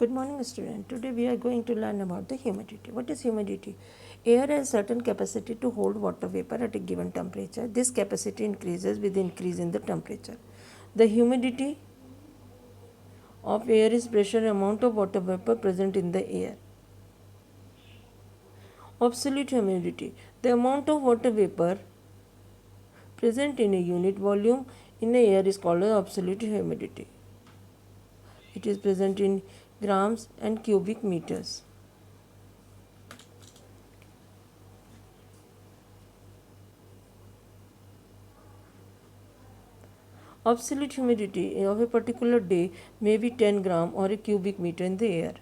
Good morning, student. Today we are going to learn about the humidity. What is humidity? Air has certain capacity to hold water vapor at a given temperature. This capacity increases with increase in the temperature. The humidity of air is pressure amount of water vapor present in the air. Absolute humidity. The amount of water vapor present in a unit volume in the air is called absolute humidity. It is present in grams and cubic meters. Absolute humidity of a particular day may be 10 gram or a cubic meter in the air.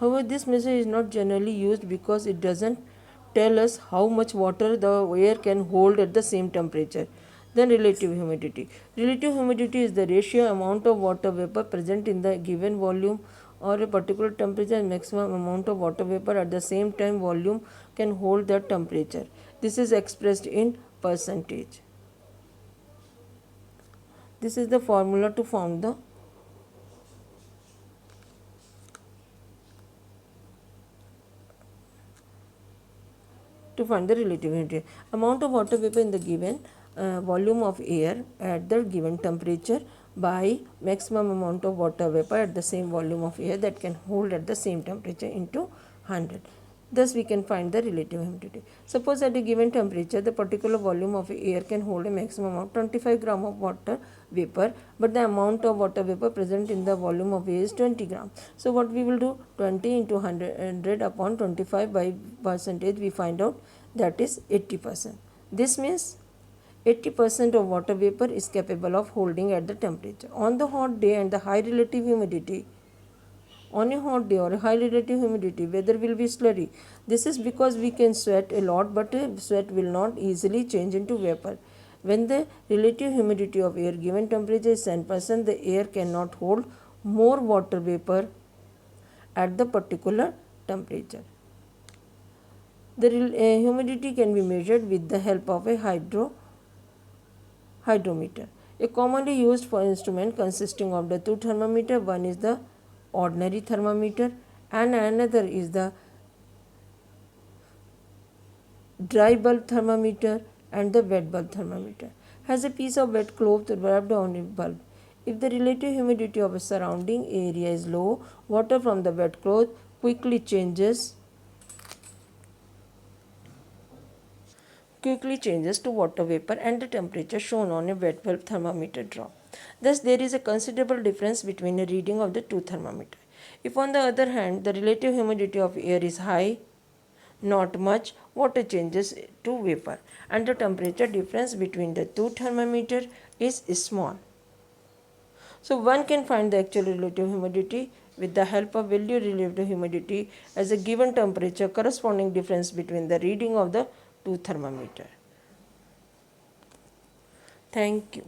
However, this measure is not generally used because it doesn't tell us how much water the air can hold at the same temperature. Then relative humidity. Relative humidity is the ratio amount of water vapor present in the given volume or a particular temperature and maximum amount of water vapor at the same time volume can hold that temperature. This is expressed in percentage. This is the formula to find the relative humidity. Amount of water vapor in the given volume of air at the given temperature by maximum amount of water vapor at the same volume of air that can hold at the same temperature into 100. Thus, we can find the relative humidity. Suppose at a given temperature, the particular volume of air can hold a maximum of 25 gram of water vapor, but the amount of water vapor present in the volume of air is 20 gram. So, what we will do? 20 into 100 upon 25 by percentage, we find out that is 80%. This means 80% of water vapor is capable of holding at the temperature. On the hot day and the high relative humidity, on a hot day or a high relative humidity, weather will be slurry. This is because we can sweat a lot, but sweat will not easily change into vapor. When the relative humidity of air given temperature is 10%, the air cannot hold more water vapor at the particular temperature. The humidity can be measured with the help of a hydrometer. A commonly used for instrument consisting of the two thermometer. One is the ordinary thermometer and another is the dry bulb thermometer and the wet bulb thermometer. Has a piece of wet cloth wrapped on a bulb. If the relative humidity of a surrounding area is low, water from the wet cloth quickly changes to water vapor and the temperature shown on a wet bulb thermometer drop. Thus, there is a considerable difference between a reading of the two thermometers. If on the other hand, the relative humidity of air is high, not much, water changes to vapor and the temperature difference between the two thermometers is small. So, one can find the actual relative humidity with the help of value relative humidity as a given temperature corresponding difference between the reading of the two thermometers. Thank you.